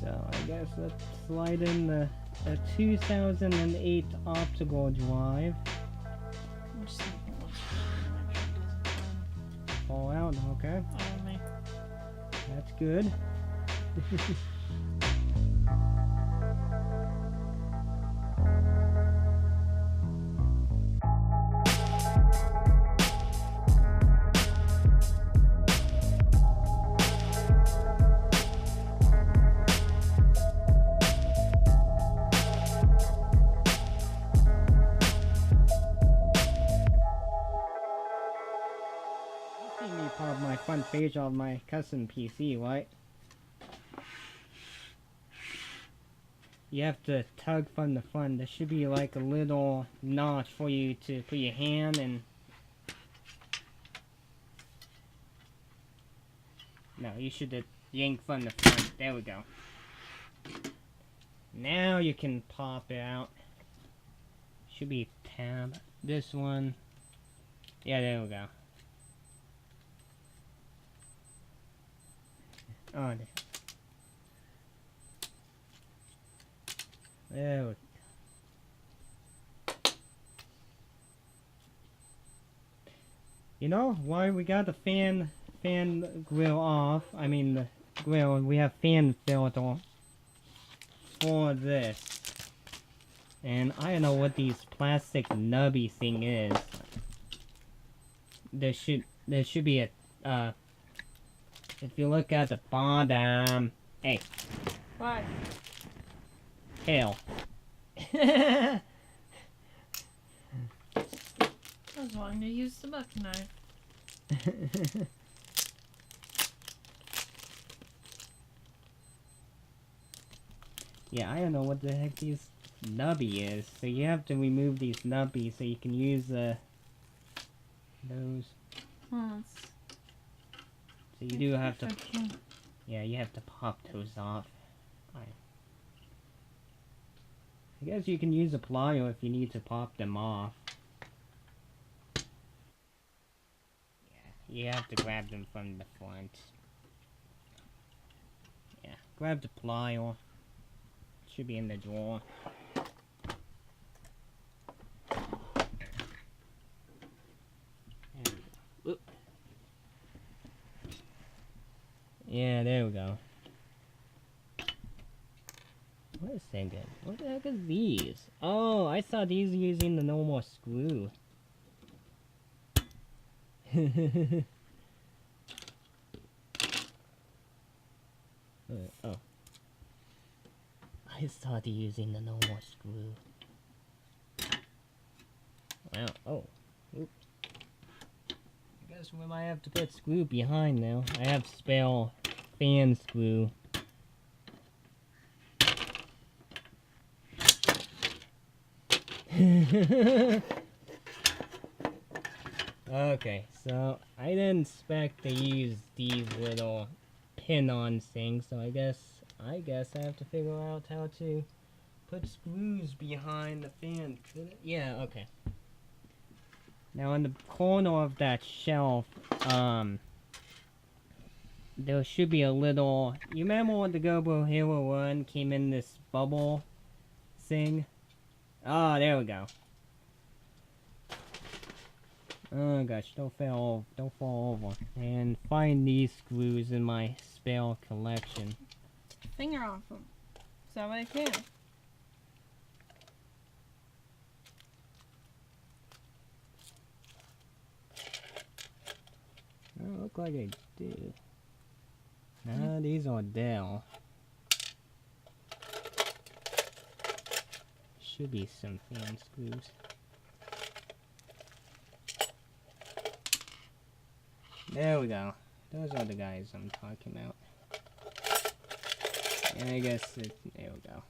So I guess let's slide in the 2008 optical drive. Fall out, okay. Only. That's good. Me pop my front page of my custom PC, right? You have to tug from the front. There should be like a little notch for you to put your hand in. No, you should yank from the front. There we go. Now you can pop it out. Should be tab. This one. Yeah, there we go. Oh, there we go. You know why we got the fan grill off? I mean the grill, we have fan filter for this. And I don't know what these plastic nubby thing is. There should be a if you look at the bottom. Hey. What? Hell. I was wanting to use the buck knife. Yeah, I don't know what the heck these nubby is. So you have to remove these nubbies so you can use those. So you do have to. Yeah, you have to pop those off. I guess you can use a plier if you need to pop them off. Yeah, you have to grab them from the front. Yeah, grab the plier. Should be in the drawer. Yeah, there we go. Wait a second. What the heck are these? Oh, I saw these using the normal screw. Oh. I saw these using the normal screw. Wow. Oh. Oops. I guess we might have to put screw behind now. I have spare fan screw. Okay, so I didn't expect to use these little pin-on things, so I guess I have to figure out how to put screws behind the fan. Yeah, okay. Now in the corner of that shelf, there should be a little. You remember when the Gobo Hero 1 came in this bubble thing? Oh, there we go. Oh gosh, don't fall over. And find these screws in my spare collection. Finger off them. So I can. Oh, look like I do. Nah, these are Dell. Should be some fan screws. There we go. Those are the guys I'm talking about. And I guess there we go.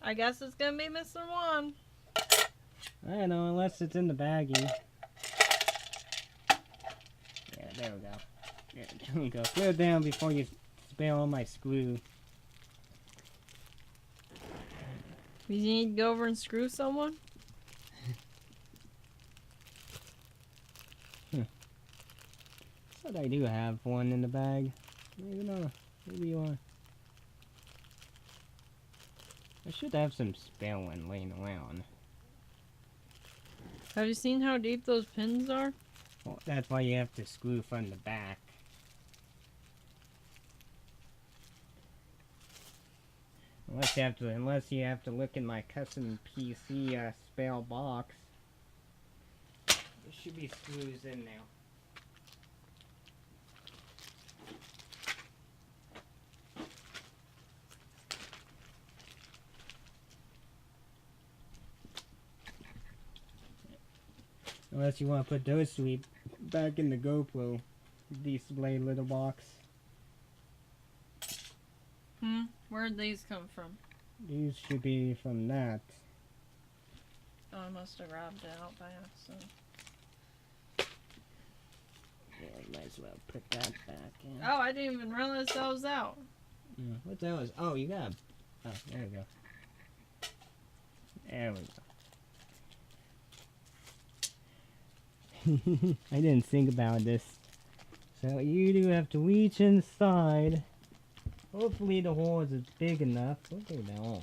I guess it's gonna be Mr. One. I don't know, unless it's in the baggie. Yeah, there we go. Yeah, don't go. Put it down before you spill all my screw. You need to go over and screw someone? But I do have one in the bag. Maybe not. Maybe you are. I should have some spare one laying around. Have you seen how deep those pins are? Well, that's why you have to screw from the back. Unless you have to look in my custom PC spare box. There should be screws in there. Unless you want to put those three back in the GoPro display little box. Where'd these come from? These should be from that. Oh, I must have grabbed it out by accident. Yeah, you might as well put that back in. Oh, I didn't even realize that was out. What that was? Oh, you got. Oh, there we go. There we go. I didn't think about this. So you do have to reach inside. Hopefully the hole is big enough. Okay, now.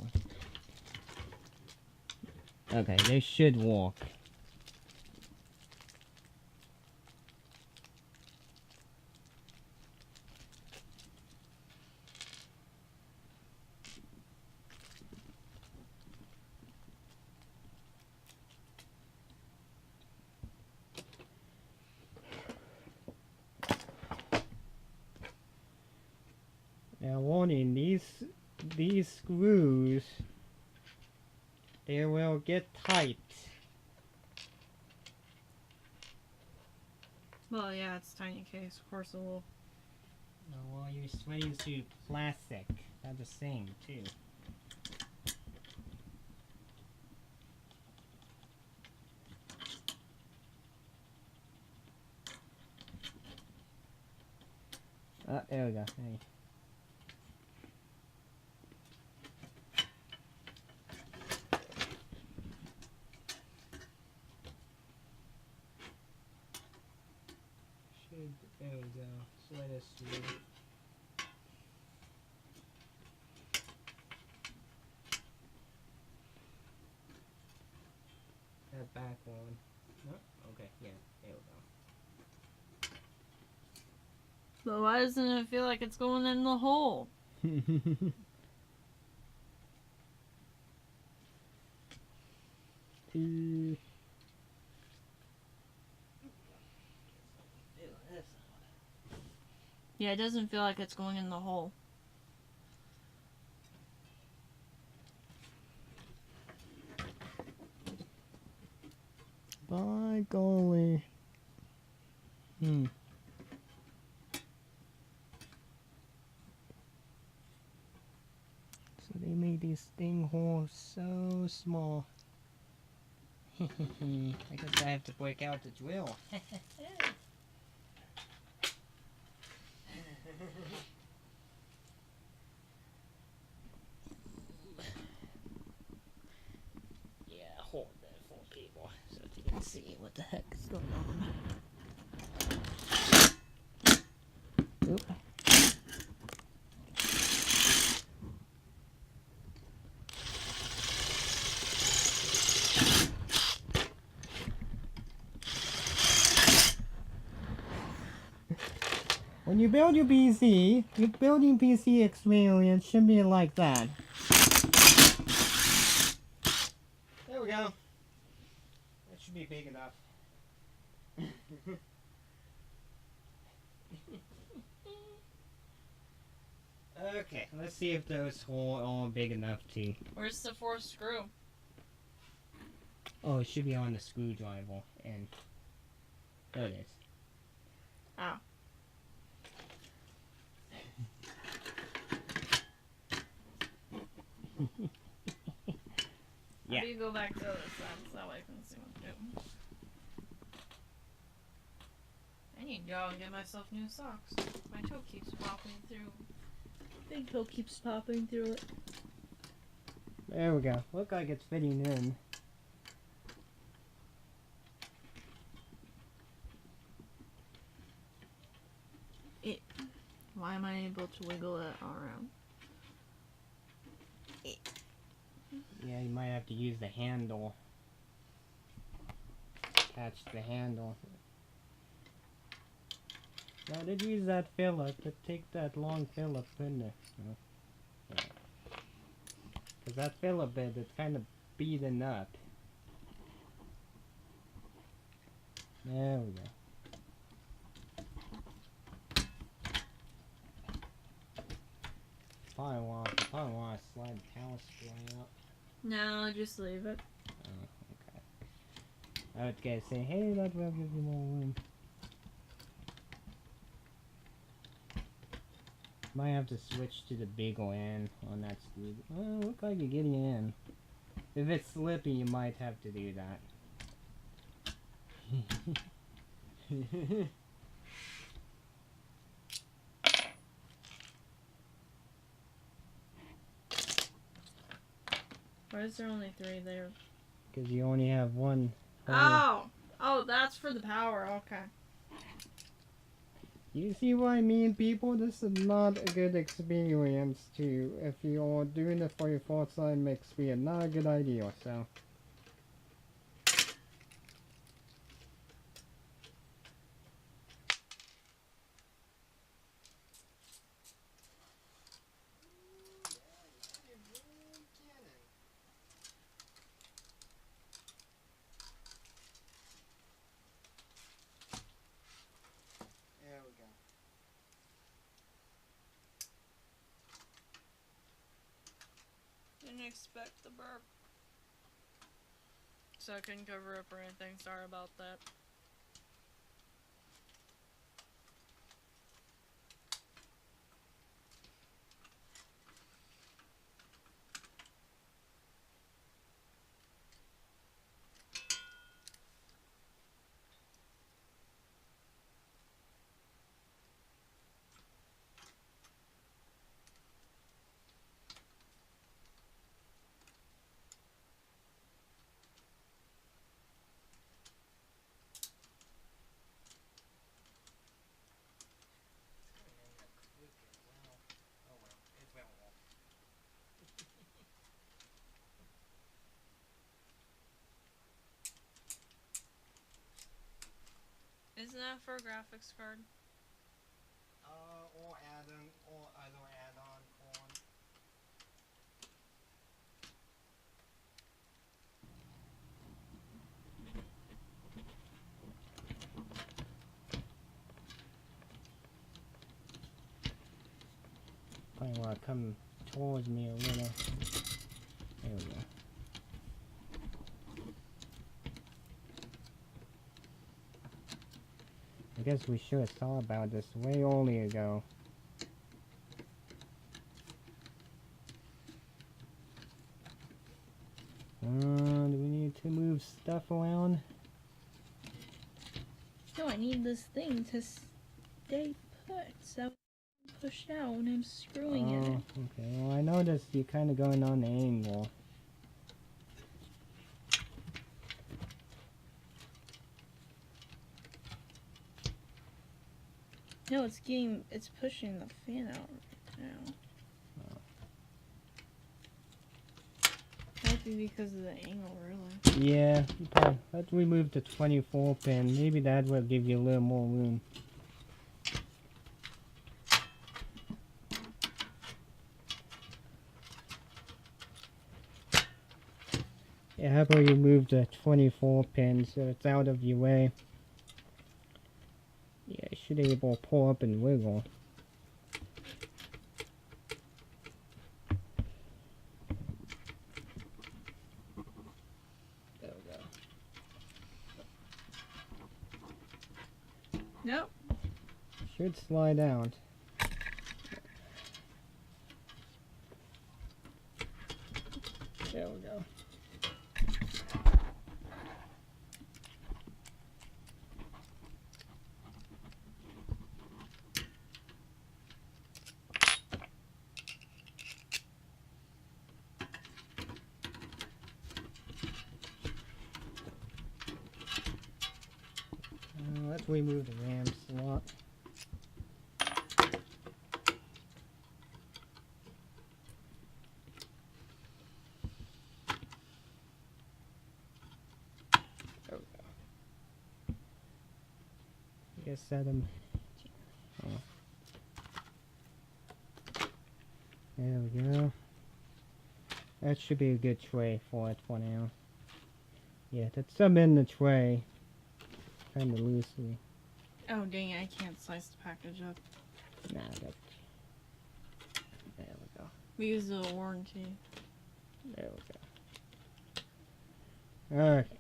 Okay, they should walk. Now warning, these screws, they will get tight. Well, yeah, it's a tiny case. Of course it will. No, well, you're switching to plastic. That's the same too. Oh, there we go. Hey. There we go. Slide us through. That back one. Oh, okay, yeah, there we But why doesn't it feel like it's going in the hole? go. Yeah, it doesn't feel like it's going in the hole. By golly. So they made these thing holes so small. I guess I have to break out the drill. Yeah, hold that for people so that you can see what the heck is going on. Oop. When you build your PC, your building PC experience should be like that. There we go. That should be big enough. Okay, let's see if those holes are big enough to... Where's the fourth screw? Oh, it should be on the screwdriver, and... There it is. Oh. Yeah. How do you go back to the other side so that way I can see what I'm doing? need to go and get myself new socks. My toe keeps popping through. Big toe keeps popping through it. There we go. Look like it's fitting in. Why am I able to wiggle it around? Yeah, you might have to use the handle. Attach the handle. Now, did use that Phillip, but take that long Phillip in there. Oh, yeah. Because that Phillip bit, it's kind of beaten up. There we go. Probably want to slide the power supply out. No, just leave it. Oh, okay. I was gonna say, hey, that will give you more room. Might have to switch to the big one on that screw. Well, look like you're getting in. If it's slippy, you might have to do that. Why is there only 3 there? Because you only have one. Oh! Oh, that's for the power, okay. You see what I mean, people? This is not a good experience to, if you're doing it for your first time experience, not a good idea, so. There we go. Didn't expect the burp. So I couldn't cover up or anything, sorry about that. Isn't that for a graphics card? Or add-on, or other add-on corn. Probably want to come towards me a little. There we go. I guess we should have thought about this way earlier ago. Do we need to move stuff around? No, I need this thing to stay put, so push out when I'm screwing in it. Okay, well I noticed you're kind of going on the angle. No, it's pushing the fan out right now. Might be because of the angle, really. Yeah, okay. Let's remove the 24 pin. Maybe that will give you a little more room. Yeah, how about you move the 24 pin so it's out of your way? Yeah, you should be able to pull up and wiggle. There we go. Nope. Should slide out. There we go. remove the RAM slot. There we go. I guess set them. Oh. There we go. That should be a good tray for it for now. Yeah, that's some in the tray. Kind of loosely. Oh dang, I can't slice the package up. Nah, that. There we go. We use the warranty. There we go. Okay.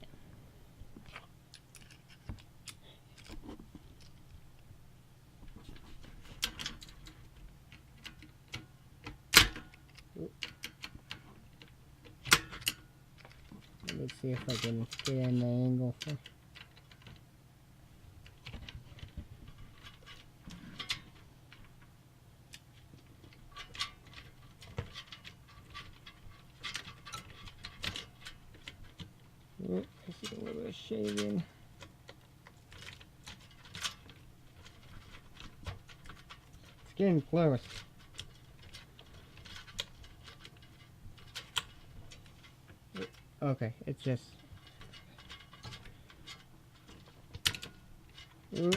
Let me see if I can get in the angle. Oh, I see a little bit of shaving. It's getting close. Okay, it's just. Okay.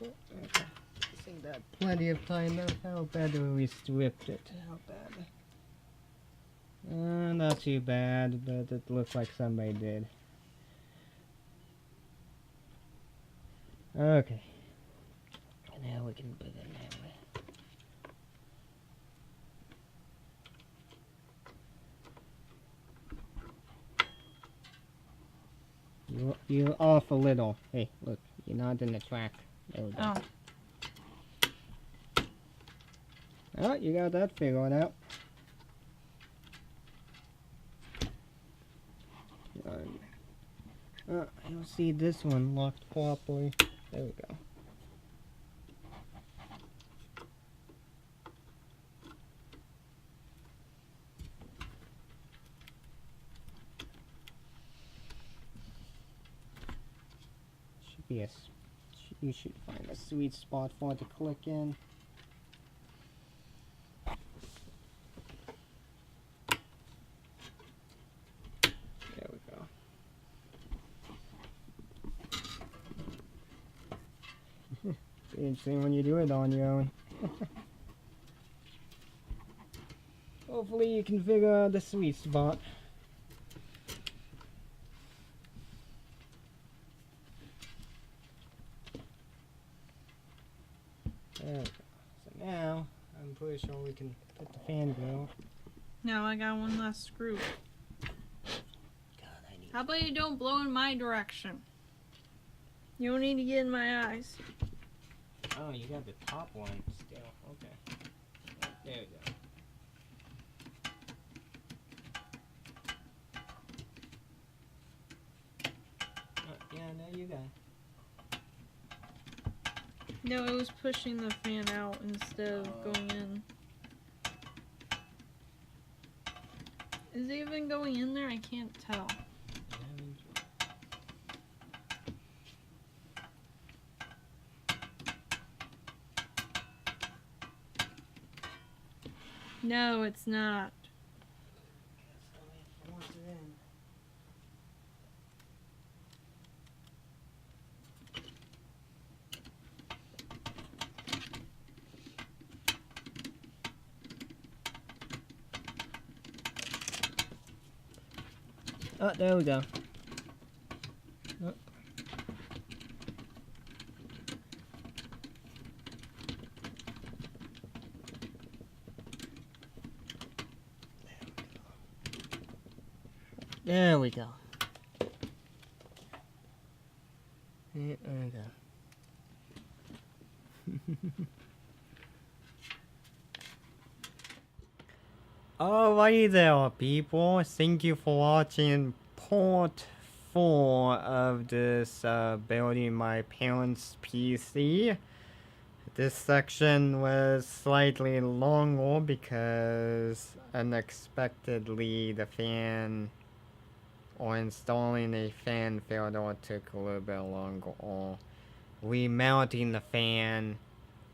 I think that plenty of time now. How bad do we stripped it? How bad? Not too bad, but it looks like somebody did. Okay. Now we can put it that way. You're off a little. Hey, look, you're not in the track. There we go. Oh. Oh, you got that figured out. I don't see this one locked properly. There we go. Should be you should find a sweet spot for it to click in. There we go. It's interesting when you do it on your own. Hopefully you can figure out the sweet spot. There we go. So now, I'm pretty sure we can put the fan grill. Now I got one last screw. God, I need. How about you don't blow in my direction? You don't need to get in my eyes. Oh, you got the top one still. Okay. There we go. Oh, yeah, there you go. No, it was pushing the fan out instead of going in. Is it even going in there? I can't tell. No, it's not. Oh, there we go. Oh. There we go. There we go. Alrighty there, people. Thank you for watching part 4 of this building my parents' PC. This section was slightly longer because unexpectedly the fan or installing a fan failure took a little bit longer. remounting the fan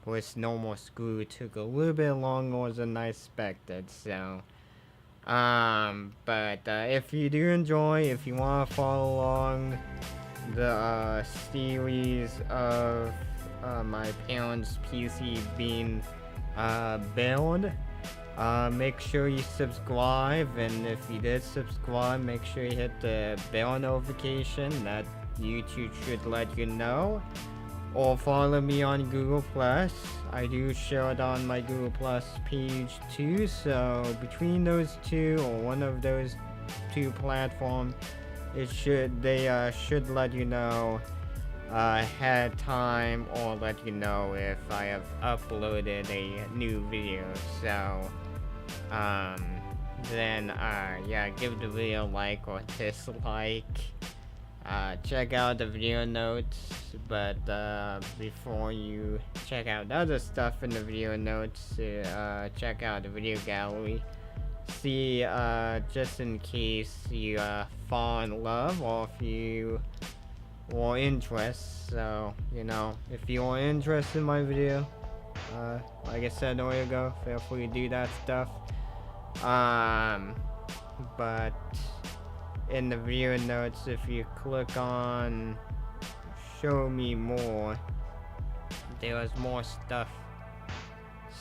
with normal screw took a little bit longer than I expected, so but if you do enjoy, if you want to follow along the series of my parents' PC being built, make sure you subscribe, and if you did subscribe, make sure you hit the bell notification that YouTube should let you know, or follow me on Google+. I do share it on my Google+ page too, so between those two, or one of those two platforms, they should let you know ahead of time, or let you know if I have uploaded a new video. So then yeah, give the video a like or dislike. Check out the video notes, but before you check out other stuff in the video notes, check out the video gallery. See, just in case you fall in love, or if you are interested. So, you know, if you are interested in my video, like I said earlier ago, feel free to do that stuff. But in the video notes, if you click on show me more, there's more stuff.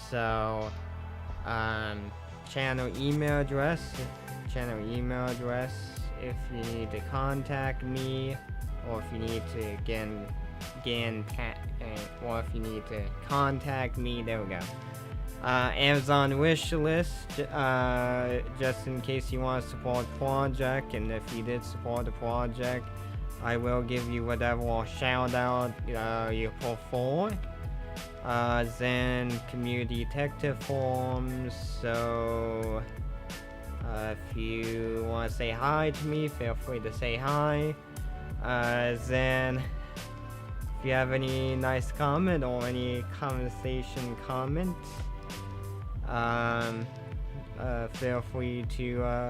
So channel email address if you need to contact me, or if you need to or if you need to contact me, there we go. Amazon wish list, just in case you want to support project, and if you did support the project, I will give you whatever shout out you prefer. Then community detective forums, so if you want to say hi to me, feel free to say hi. Then if you have any nice comment or any conversation comment, feel free to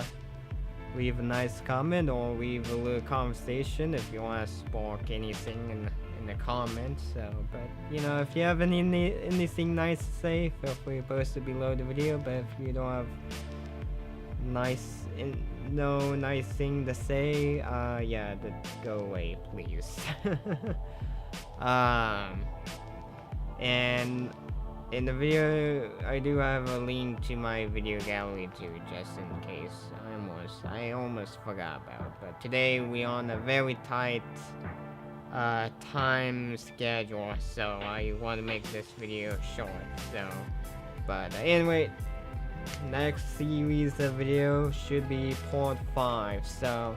leave a nice comment or leave a little conversation if you want to spark anything in the comments. So, but you know, if you have anything nice to say, feel free to post it below the video. But if you don't have no nice thing to say, yeah, go away, please. And in the video, I do have a link to my video gallery too, just in case. I almost forgot about it. But today we on a very tight time schedule, so I want to make this video short. So, but anyway, next series of video should be part 5. So,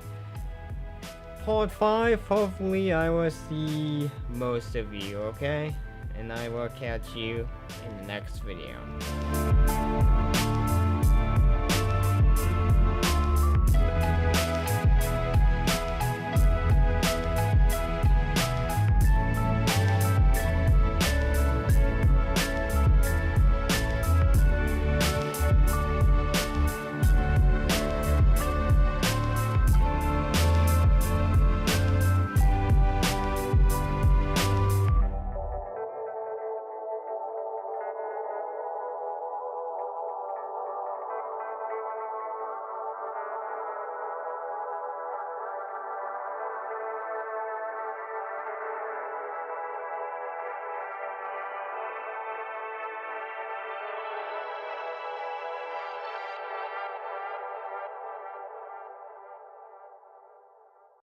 part 5, hopefully I will see most of you, okay? And I will catch you in the next video.